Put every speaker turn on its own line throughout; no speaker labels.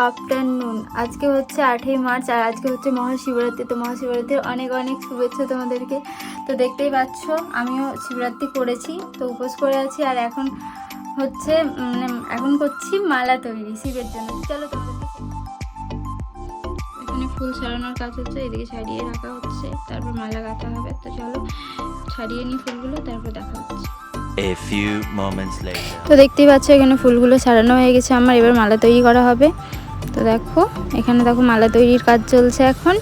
Afternoon. আজকে হচ্ছে 8ই March আর আজকে হচ্ছে মহাশিবরাত্রি। তো মহাশিবরাত্রির অনেক অনেক শুভেচ্ছা তোমাদেরকে। তো দেখতেই পাচ্ছ আমিও শিবরাত্রি করেছি, তো উপোস করে আছি। আর এখন হচ্ছে এখন করছি মালা তৈরি শিবের জন্য। চলো তোমাদেরকে, এখানে ফুল সারানোর কাজ হচ্ছে, এদিকে সারিয়ে রাখা হচ্ছে, তারপর মালা গাঁথা হবে। তো চলো সারিয়ে নিই ফুলগুলো, তারপর দেখা হচ্ছে।
A few moments later.
তো দেখতেই পাচ্ছ এখানে ফুলগুলো সারানো হয়ে গেছে আমার, এবার মালা তৈরি করা হবে। তো দেখো এখানে দেখো মালা তৈরির কাজ চলছে এখন।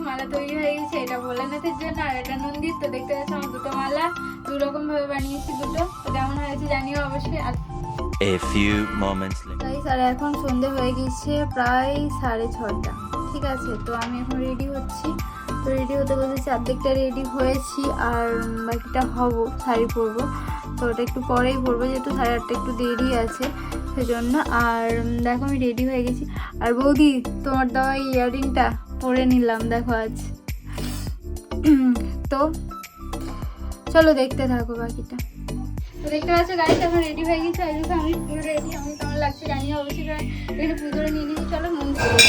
মালা তৈরি হয়ে গেছে, এটা ভোলানাথের জন্য আর এটা নন্দির। তো দেখতে পাচ্ছ আমার দুটো মালা দু রকম ভাবে বানিয়েছি দুটো। তো কেমন হয়েছে জানিও অবশ্যই।
A few moments later.
Guys আর এখন সন্ধে হয়ে গেছে প্রায় 6:30। ঠিক আছে, তো আমি এখন রেডি হচ্ছি। তো রেডি হতে বসেছি, অর্ধেকটা রেডি হয়েছি আর বাকিটা হব, শাড়ি পরবো। তো ওটা একটু পরেই পরবো, যেহেতু 8:30 একটু দেরি আছে সেজন্য। আর দেখো আমি রেডি হয়ে গেছি। আর বৌদি তোমার দেওয়া ইয়াররিংটা পরে নিলাম দেখো আজ। তো চলো দেখতে থাকো বাকিটা। তো দেখতে পাচ্ছ গাইস এখন রেডি হয়ে গেছে। আর আমি পুরো রেডি, আমি কেমন লাগছে জানিও অবশ্যই। এখানে পুজো করে নিয়ে নিয়েছি, চলো মন্দিরে।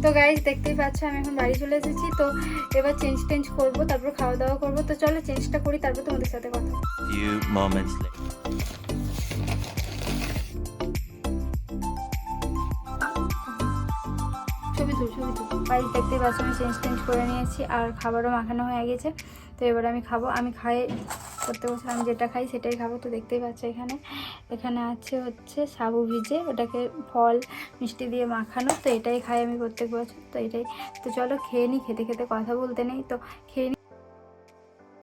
তো গাইস দেখতেই পাচ্ছ আমি এখন বাড়ি চলে এসেছি। তো এবার চেঞ্জ করবো, তারপর খাওয়া দাওয়া করবো। তো চলো চেঞ্জটা করি, তারপর তোমাদের সাথে কথা।
Few moments later.
ছবি তুল। গাইস দেখতেই পাচ্ছ আমি চেঞ্জ করে নিয়েছি আর খাবারও মাখানো হয়ে গেছে। তো এবার আমি খাবো। আমি খাই করতে বসে, আমি যেটা খাই সেটাই খাবো। তো দেখতেই পাচ্ছ এখানে আছে হচ্ছে সাবু ভিজে, ওটাকে ফল মিষ্টি দিয়ে মাখানো। তো এটাই খাই আমি প্রত্যেক বছর। তো এটাই। তো চলো খেয়ে নিই, খেতে খেতে কথা বলতে নেই, তো খেয়ে নিই।